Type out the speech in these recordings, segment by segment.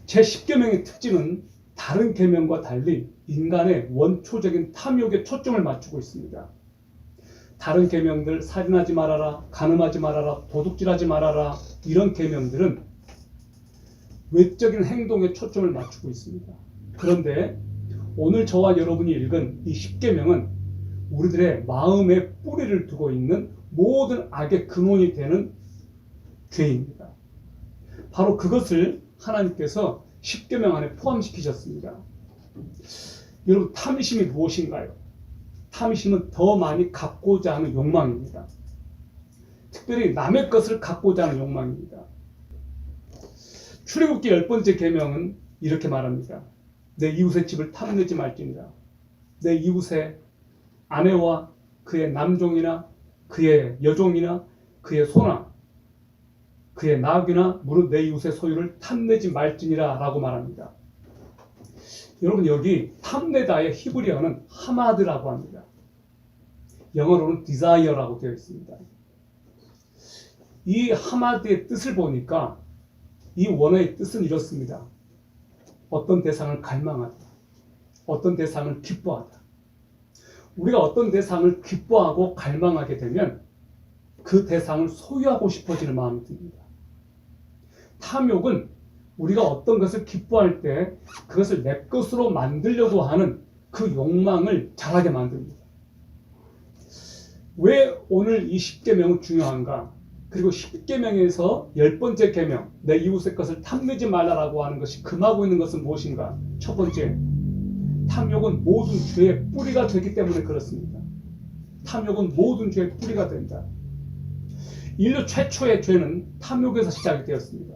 제10계명의 특징은 다른 계명과 달리 인간의 원초적인 탐욕에 초점을 맞추고 있습니다. 다른 계명들, 살인하지 말아라, 간음하지 말아라, 도둑질하지 말아라, 이런 계명들은 외적인 행동에 초점을 맞추고 있습니다. 그런데 오늘 저와 여러분이 읽은 이 10계명은 우리들의 마음에 뿌리를 두고 있는 모든 악의 근원이 되는 죄입니다. 바로 그것을 하나님께서 10계명 안에 포함시키셨습니다. 여러분, 탐심이 무엇인가요? 탐심은 더 많이 갖고자 하는 욕망입니다. 특별히 남의 것을 갖고자 하는 욕망입니다. 출애굽기 10번째 계명은 이렇게 말합니다. 내 이웃의 집을 탐내지 말지니라. 내 이웃의 아내와 그의 남종이나 그의 여종이나 그의 소나 그의 나귀나 무릇 내 이웃의 소유를 탐내지 말지니라 라고 말합니다. 여러분, 여기 탐내다의 히브리어는 하마드라고 합니다. 영어로는 desire라고 되어 있습니다. 이 하마드의 뜻을 보니까 이 원어의 뜻은 이렇습니다. 어떤 대상을 갈망하다, 어떤 대상을 기뻐하다. 우리가 어떤 대상을 기뻐하고 갈망하게 되면 그 대상을 소유하고 싶어지는 마음이 듭니다. 탐욕은 우리가 어떤 것을 기뻐할 때 그것을 내 것으로 만들려고 하는 그 욕망을 자라게 만듭니다. 왜 오늘 이 10계명은 중요한가? 그리고 10계명에서 10번째 계명, 내 이웃의 것을 탐내지 말라라고 하는 것이 금하고 있는 것은 무엇인가? 첫 번째, 탐욕은 모든 죄의 뿌리가 되기 때문에 그렇습니다. 탐욕은 모든 죄의 뿌리가 된다. 인류 최초의 죄는 탐욕에서 시작이 되었습니다.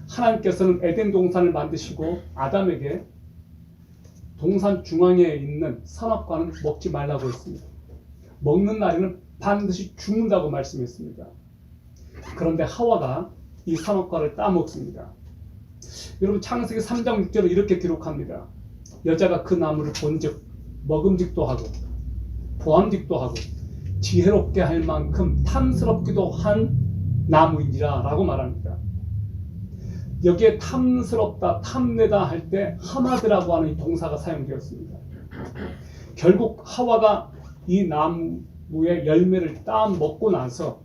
하나님께서는 에덴 동산을 만드시고 아담에게 동산 중앙에 있는 선악과는 먹지 말라고 했습니다. 먹는 날에는 반드시 죽는다고 말씀했습니다. 그런데 하와가 이 선악과를 따먹습니다. 여러분, 창세기 3장 6절은 이렇게 기록합니다. 여자가 그 나무를 본즉 먹음직도 하고 보암직도 하고 지혜롭게 할 만큼 탐스럽기도 한 나무이니라 라고 말합니다. 여기에 탐스럽다, 탐내다 할 때 하마드라고 하는 이 동사가 사용되었습니다. 결국 하와가 이 나무의 열매를 따 먹고 나서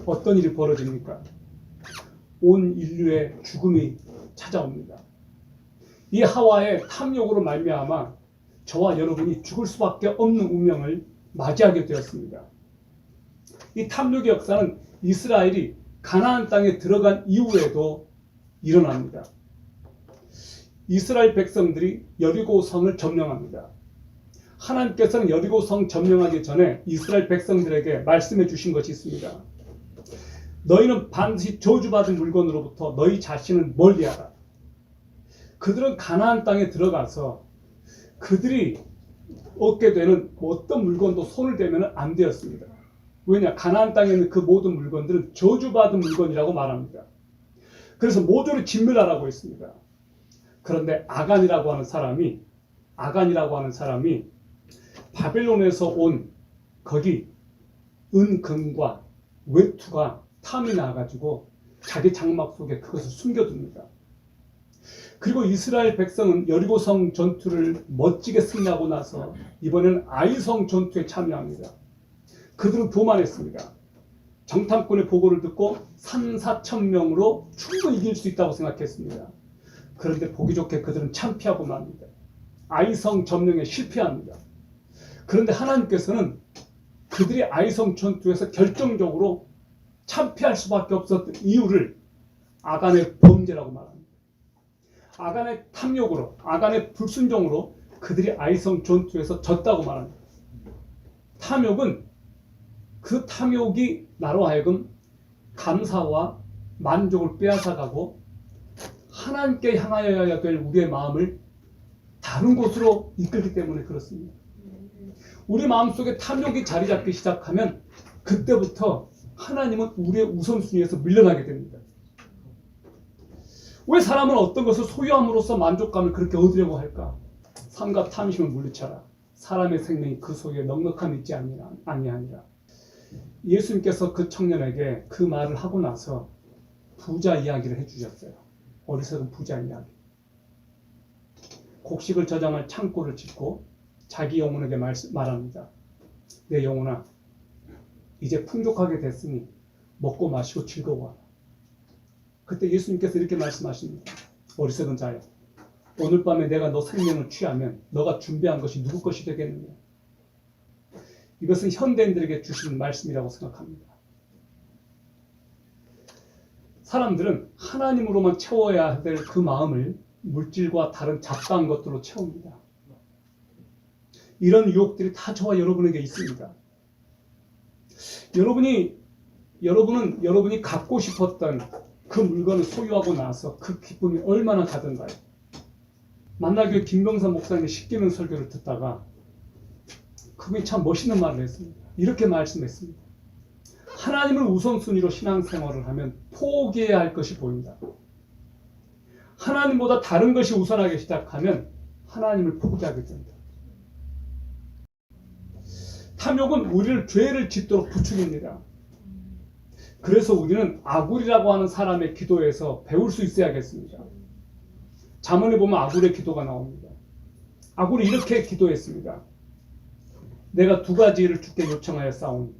어떤 일이 벌어집니까? 온 인류의 죽음이 찾아옵니다. 이 하와의 탐욕으로 말미암아 저와 여러분이 죽을 수밖에 없는 운명을 맞이하게 되었습니다. 이 탐욕의 역사는 이스라엘이 가나안 땅에 들어간 이후에도 일어납니다. 이스라엘 백성들이 여리고 성을 점령합니다. 하나님께서는 여리고 성 점령하기 전에 이스라엘 백성들에게 말씀해 주신 것이 있습니다. 너희는 반드시 저주받은 물건으로부터 너희 자신을 멀리하라. 그들은 가나안 땅에 들어가서 그들이 얻게 되는 어떤 물건도 손을 대면 안 되었습니다. 왜냐? 가나안 땅에 있는 그 모든 물건들은 저주받은 물건이라고 말합니다. 그래서 모조리 진멸하라고 했습니다. 그런데 아간이라고 하는 사람이 바벨론에서 온 거기 은금과 외투가 탐이 나가지고 자기 장막 속에 그것을 숨겨둡니다. 그리고 이스라엘 백성은 여리고성 전투를 멋지게 승리하고 나서 이번에는 아이성 전투에 참여합니다. 그들은 교만했습니다. 정탐꾼의 보고를 듣고 3,4,000명으로 충분히 이길 수 있다고 생각했습니다. 그런데 보기 좋게 그들은 참패하고 맙니다. 아이성 점령에 실패합니다. 그런데 하나님께서는 그들이 아이성 전투에서 결정적으로 참패할 수밖에 없었던 이유를 아간의 범죄라고 말합니다. 아간의 탐욕으로, 아간의 불순종으로 그들이 아이성 전투에서 졌다고 말합니다. 탐욕은 그 탐욕이 나로 하여금 감사와 만족을 빼앗아가고 하나님께 향하여야 될 우리의 마음을 다른 곳으로 이끌기 때문에 그렇습니다. 우리 마음속에 탐욕이 자리 잡기 시작하면 그때부터 하나님은 우리의 우선순위에서 밀려나게 됩니다. 왜 사람은 어떤 것을 소유함으로써 만족감을 그렇게 얻으려고 할까? 삼가 탐심을 물리쳐라. 사람의 생명이 그 속에 넉넉함이 있지 아니하니라. 예수님께서 그 청년에게 그 말을 하고 나서 부자 이야기를 해주셨어요. 어리석은 부자 이야기. 곡식을 저장할 창고를 짓고 자기 영혼에게 말합니다. 내 영혼아, 이제 풍족하게 됐으니 먹고 마시고 즐거워하라. 그때 예수님께서 이렇게 말씀하십니다. 어리석은 자야, 오늘 밤에 내가 너 생명을 취하면 너가 준비한 것이 누구 것이 되겠느냐. 이것은 현대인들에게 주시는 말씀이라고 생각합니다. 사람들은 하나님으로만 채워야 될 그 마음을 물질과 다른 잡다한 것들로 채웁니다. 이런 유혹들이 다 저와 여러분에게 있습니다. 여러분이 갖고 싶었던 그 물건을 소유하고 나서 그 기쁨이 얼마나 가든가요? 만나교회 김병선 목사님의 십계명 설교를 듣다가 그분이 참 멋있는 말을 했습니다. 이렇게 말씀했습니다. 하나님을 우선순위로 신앙생활을 하면 포기해야 할 것이 보인다. 하나님보다 다른 것이 우선하기 시작하면 하나님을 포기하게 된다. 탐욕은 우리를 죄를 짓도록 부추깁니다. 그래서 우리는 아굴이라고 하는 사람의 기도에서 배울 수 있어야겠습니다. 잠언에 보면 아굴의 기도가 나옵니다. 아굴이 이렇게 기도했습니다. 내가 두 가지 일을 주께 요청하여 싸우니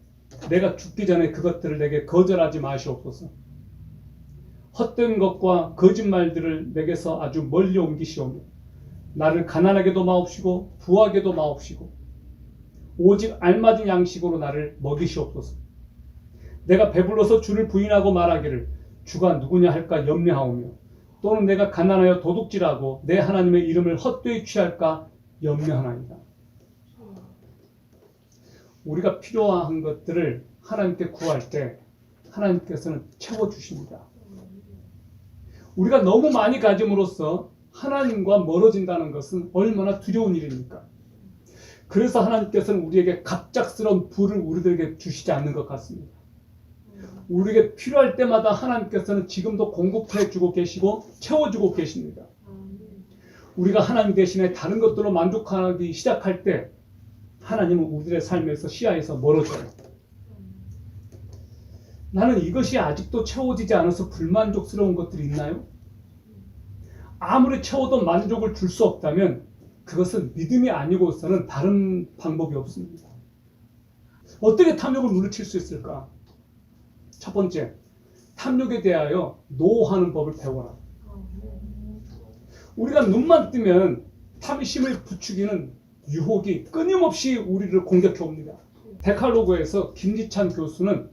내가 죽기 전에 그것들을 내게 거절하지 마시옵소서. 헛된 것과 거짓말들을 내게서 아주 멀리 옮기시오며 나를 가난하게도 마옵시고 부하게도 마옵시고 오직 알맞은 양식으로 나를 먹이시옵소서. 내가 배불러서 주를 부인하고 말하기를 주가 누구냐 할까 염려하오며 또는 내가 가난하여 도둑질하고 내 하나님의 이름을 헛되이 취할까 염려하나이다. 우리가 필요한 것들을 하나님께 구할 때 하나님께서는 채워주십니다. 우리가 너무 많이 가짐으로써 하나님과 멀어진다는 것은 얼마나 두려운 일입니까? 그래서 하나님께서는 우리에게 갑작스러운 부를 우리들에게 주시지 않는 것 같습니다. 우리에게 필요할 때마다 하나님께서는 지금도 공급해주고 계시고 채워주고 계십니다. 우리가 하나님 대신에 다른 것들로 만족하기 시작할 때 하나님은 우리의 삶에서 시야에서 멀어져요. 나는 이것이 아직도 채워지지 않아서 불만족스러운 것들이 있나요? 아무리 채워도 만족을 줄 수 없다면 그것은 믿음이 아니고서는 다른 방법이 없습니다. 어떻게 탐욕을 물리칠 수 있을까? 첫 번째, 탐욕에 대하여 노하는 법을 배워라. 우리가 눈만 뜨면 탐심을 부추기는 유혹이 끊임없이 우리를 공격해 옵니다. 데칼로그에서 김지찬 교수는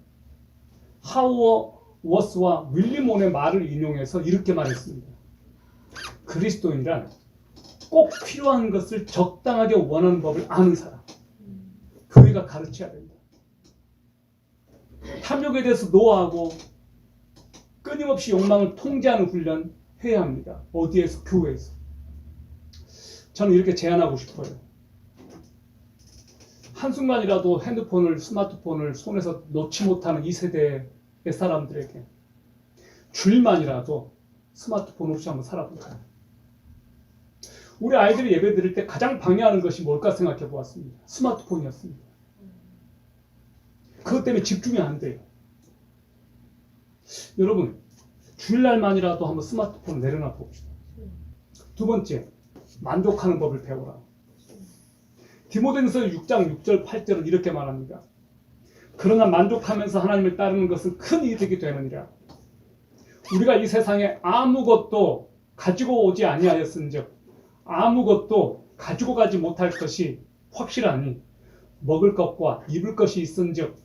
하워워스와 윌리몬의 말을 인용해서 이렇게 말했습니다. 그리스도인이란 꼭 필요한 것을 적당하게 원하는 법을 아는 사람. 교회가 가르쳐야 된다. 탐욕에 대해서 노하고 끊임없이 욕망을 통제하는 훈련 해야 합니다. 어디에서? 교회에서. 저는 이렇게 제안하고 싶어요. 한순간이라도 스마트폰을 손에서 놓지 못하는 이 세대의 사람들에게 주일만이라도 스마트폰 없이 한번 살아볼까요? 우리 아이들이 예배 드릴 때 가장 방해하는 것이 뭘까 생각해 보았습니다. 스마트폰이었습니다. 그것 때문에 집중이 안 돼요. 여러분, 주일날만이라도 한번 스마트폰을 내려놔 봅시다. 두 번째, 만족하는 법을 배워라. 디모데전서 6장 6절 8절은 이렇게 말합니다. 그러나 만족하면서 하나님을 따르는 것은 큰 이득이 되느니라. 우리가 이 세상에 아무것도 가지고 오지 아니하였은즉 아무것도 가지고 가지 못할 것이 확실하니 먹을 것과 입을 것이 있은즉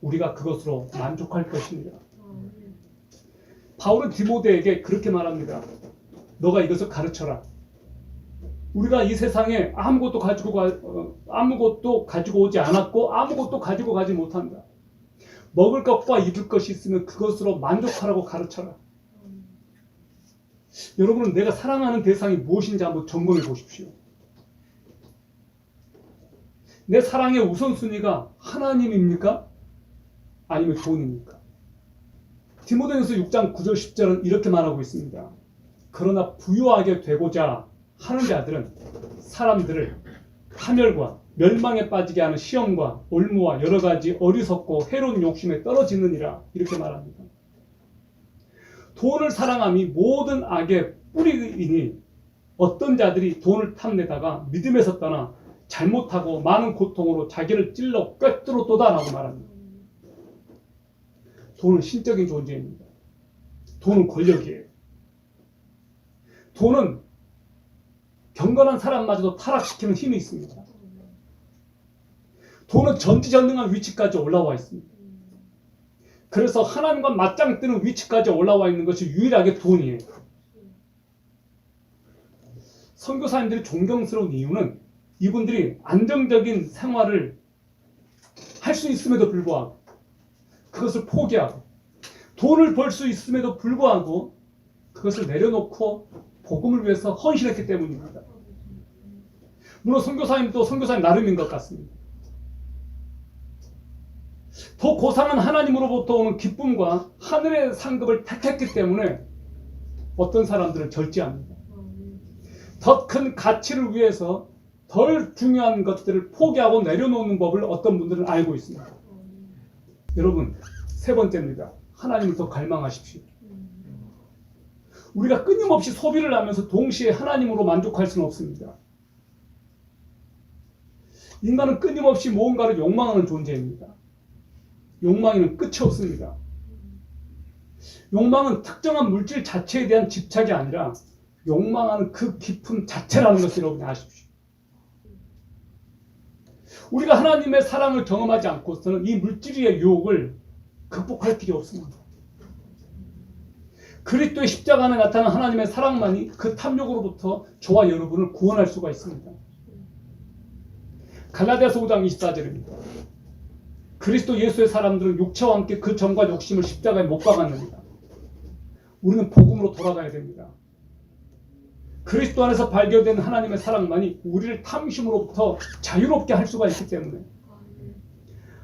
우리가 그것으로 만족할 것입니다. 바울은 디모데에게 그렇게 말합니다. 너가 이것을 가르쳐라. 우리가 이 세상에 아무것도 가지고 오지 않았고 아무것도 가지고 가지 못한다. 먹을 것과 입을 것이 있으면 그것으로 만족하라고 가르쳐라. 여러분은 내가 사랑하는 대상이 무엇인지 한번 점검해 보십시오. 내 사랑의 우선순위가 하나님입니까? 아니면 돈입니까? 디모데전서 6장 9절 10절은 이렇게 말하고 있습니다. 그러나 부유하게 되고자 하는 자들은 사람들을 파멸과 멸망에 빠지게 하는 시험과 올무와 여러 가지 어리석고 해로운 욕심에 떨어지느니라. 이렇게 말합니다. 돈을 사랑함이 모든 악의 뿌리이니 어떤 자들이 돈을 탐내다가 믿음에서 떠나 잘못하고 많은 고통으로 자기를 찔러 꿰뚫었도다라고 말합니다. 돈은 신적인 존재입니다. 돈은 권력이에요. 돈은 경건한 사람마저도 타락시키는 힘이 있습니다. 돈은 전지전능한 위치까지 올라와 있습니다. 그래서 하나님과 맞짱 뜨는 위치까지 올라와 있는 것이 유일하게 돈이에요. 선교사님들이 존경스러운 이유는 이분들이 안정적인 생활을 할 수 있음에도 불구하고 그것을 포기하고 돈을 벌 수 있음에도 불구하고 그것을 내려놓고 복음을 위해서 헌신했기 때문입니다. 물론 선교사님도 선교사님 나름인 것 같습니다. 더 고상한 하나님으로부터 오는 기쁨과 하늘의 상급을 택했기 때문에 어떤 사람들은 절제합니다. 더 큰 가치를 위해서 덜 중요한 것들을 포기하고 내려놓는 법을 어떤 분들은 알고 있습니다. 여러분, 세 번째입니다. 하나님을 더 갈망하십시오. 우리가 끊임없이 소비를 하면서 동시에 하나님으로 만족할 수는 없습니다. 인간은 끊임없이 무언가를 욕망하는 존재입니다. 욕망에는 끝이 없습니다. 욕망은 특정한 물질 자체에 대한 집착이 아니라 욕망하는 그 기품 자체라는 것을 여러분이 아십시오. 우리가 하나님의 사랑을 경험하지 않고서는 이 물질의 유혹을 극복할 필요 없습니다. 그리스도의 십자가 안에 나타난 하나님의 사랑만이 그 탐욕으로부터 저와 여러분을 구원할 수가 있습니다. 갈라디아서 5장 24절입니다. 그리스도 예수의 사람들은 육체와 함께 그 정과 욕심을 십자가에 못 박았느니라. 우리는 복음으로 돌아가야 됩니다. 그리스도 안에서 발견된 하나님의 사랑만이 우리를 탐심으로부터 자유롭게 할 수가 있기 때문에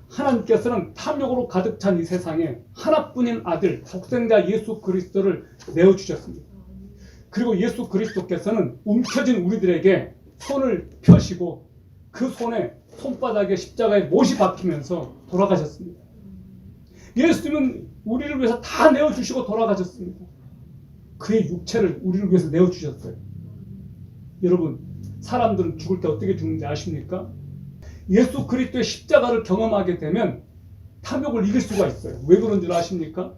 하나님께서는 탐욕으로 가득 찬 이 세상에 하나뿐인 아들 독생자 예수 그리스도를 내어주셨습니다. 그리고 예수 그리스도께서는 움켜진 우리들에게 손을 펴시고 그 손에 손바닥에 십자가에 못이 박히면서 돌아가셨습니다. 예수님은 우리를 위해서 다 내어주시고 돌아가셨습니다. 그의 육체를 우리를 위해서 내어주셨어요. 여러분, 사람들은 죽을 때 어떻게 죽는지 아십니까? 예수 그리스도의 십자가를 경험하게 되면 탐욕을 이길 수가 있어요. 왜 그런 줄 아십니까?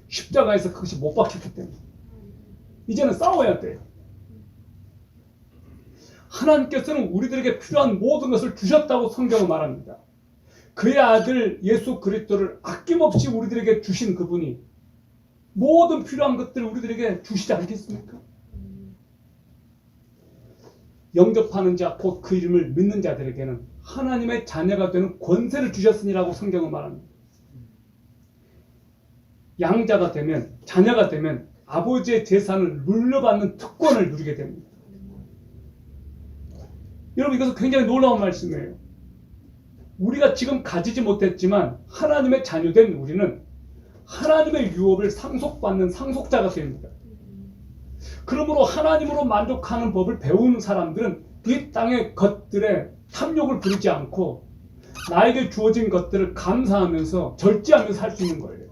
십자가에서 그것이 못 박혔기 때문에. 이제는 싸워야 돼요. 하나님께서는 우리들에게 필요한 모든 것을 주셨다고 성경은 말합니다. 그의 아들 예수 그리스도를 아낌없이 우리들에게 주신 그분이 모든 필요한 것들을 우리들에게 주시지 않겠습니까? 영접하는 자, 곧 그 이름을 믿는 자들에게는 하나님의 자녀가 되는 권세를 주셨으니라고 성경은 말합니다. 양자가 되면, 자녀가 되면 아버지의 재산을 물려받는 특권을 누리게 됩니다. 여러분, 이것은 굉장히 놀라운 말씀이에요. 우리가 지금 가지지 못했지만 하나님의 자녀된 우리는 하나님의 유업을 상속받는 상속자가 됩니다. 그러므로 하나님으로 만족하는 법을 배우는 사람들은 이 땅의 것들에 탐욕을 부리지 않고 나에게 주어진 것들을 감사하면서 절제하면서 살 수 있는 거예요.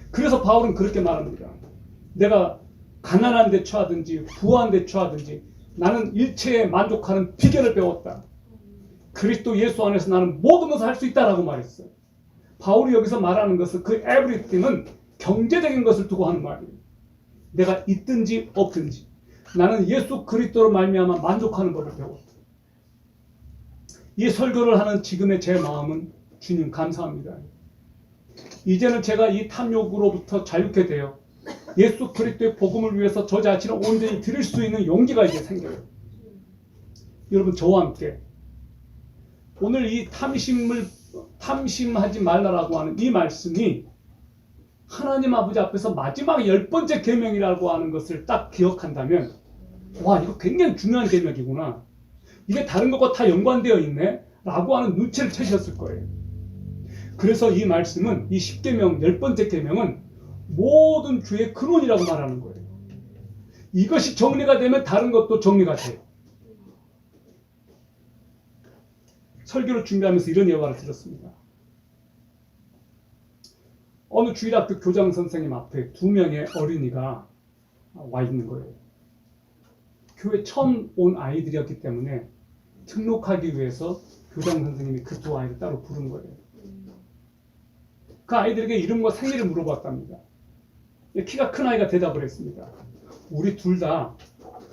그래서 바울은 그렇게 말합니다. 내가 가난한 데 처하든지 부한 데 처하든지 나는 일체에 만족하는 비결을 배웠다. 그리스도 예수 안에서 나는 모든 것을 할 수 있다라고 말했어요. 바울이 여기서 말하는 것은 그 everything은 경제적인 것을 두고 하는 말이에요. 내가 있든지 없든지 나는 예수 그리스도로 말미암아 만족하는 법을 배웠다. 이 설교를 하는 지금의 제 마음은 주님 감사합니다. 이제는 제가 이 탐욕으로부터 자유케 되어 예수 그리스도의 복음을 위해서 저 자신을 온전히 드릴 수 있는 용기가 이제 생겨요. 여러분, 저와 함께 오늘 이 탐심하지 말라라고 하는 이 말씀이 하나님 아버지 앞에서 마지막 10번째 계명이라고 하는 것을 딱 기억한다면, 와, 이거 굉장히 중요한 계명이구나, 이게 다른 것과 다 연관되어 있네 라고 하는 눈치를 채셨을 거예요. 그래서 이 말씀은, 이 10계명 10번째 계명은 모든 죄의 근원이라고 말하는 거예요. 이것이 정리가 되면 다른 것도 정리가 돼요. 설교를 준비하면서 이런 예화를 들었습니다. 어느 주일학교 교장 선생님 앞에 2명의 어린이가 와 있는 거예요. 교회 처음 온 아이들이었기 때문에 등록하기 위해서 교장 선생님이 그 두 아이를 따로 부른 거예요. 그 아이들에게 이름과 생일을 물어봤답니다. 키가 큰 아이가 대답을 했습니다. 우리 둘 다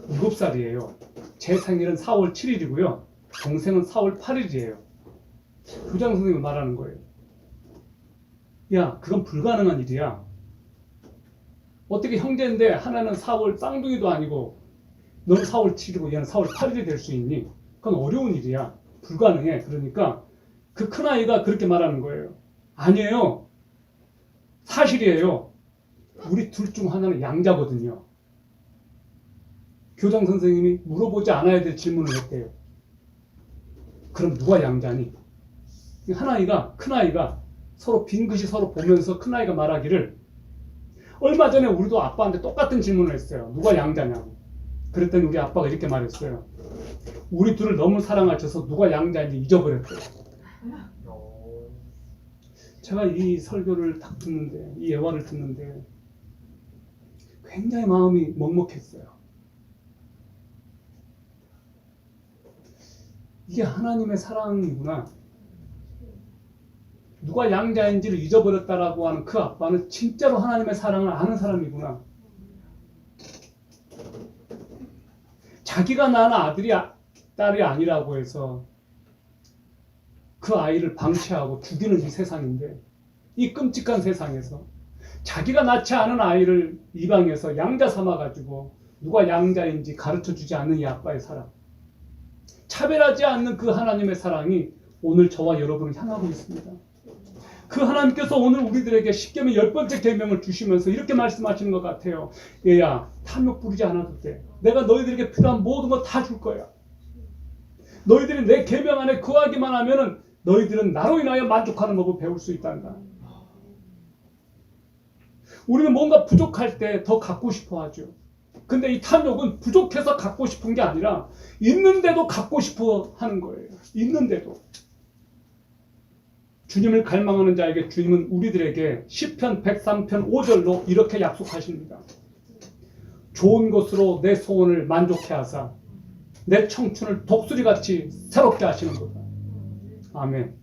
7살이에요. 제 생일은 4월 7일이고요. 동생은 4월 8일이에요. 교장 선생님이 말하는 거예요. 야, 그건 불가능한 일이야. 어떻게 형제인데 하나는 4월 쌍둥이도 아니고 너는 4월 7일이고 얘는 4월 8일이 될 수 있니? 그건 어려운 일이야. 불가능해. 그러니까 그 큰아이가 그렇게 말하는 거예요. 아니에요. 사실이에요. 우리 둘 중 하나는 양자거든요. 교장 선생님이 물어보지 않아야 될 질문을 했대요. 그럼 누가 양자니? 큰아이가 서로 빙긋이 서로 보면서 큰아이가 말하기를 얼마 전에 우리도 아빠한테 똑같은 질문을 했어요. 누가 양자냐고. 그랬더니 우리 아빠가 이렇게 말했어요. 우리 둘을 너무 사랑하셔서 누가 양자인지 잊어버렸대요. 제가 이 설교를 딱 듣는데, 이 예화를 듣는데 굉장히 마음이 먹먹했어요. 이게 하나님의 사랑이구나. 누가 양자인지를 잊어버렸다라고 하는 그 아빠는 진짜로 하나님의 사랑을 아는 사람이구나. 자기가 낳은 딸이 아니라고 해서 그 아이를 방치하고 죽이는 이 세상인데, 이 끔찍한 세상에서 자기가 낳지 않은 아이를 이방에서 양자 삼아가지고 누가 양자인지 가르쳐주지 않는 이 아빠의 사랑, 차별하지 않는 그 하나님의 사랑이 오늘 저와 여러분을 향하고 있습니다. 그 하나님께서 오늘 우리들에게 십계명 10번째 계명을 주시면서 이렇게 말씀하시는 것 같아요. 얘야, 탐욕 부리지 않아도 돼. 내가 너희들에게 필요한 모든 거 다 줄 거야. 너희들이 내 계명 안에 거하기만 하면은 너희들은 나로 인하여 만족하는 법을 배울 수 있단다. 우리는 뭔가 부족할 때 더 갖고 싶어 하죠. 근데 이 탐욕은 부족해서 갖고 싶은 게 아니라 있는데도 갖고 싶어 하는 거예요. 있는데도. 주님을 갈망하는 자에게 주님은 우리들에게 시편 103편 5절로 이렇게 약속하십니다. 좋은 것으로 내 소원을 만족해 하사 내 청춘을 독수리같이 새롭게 하시는 거다. 아멘.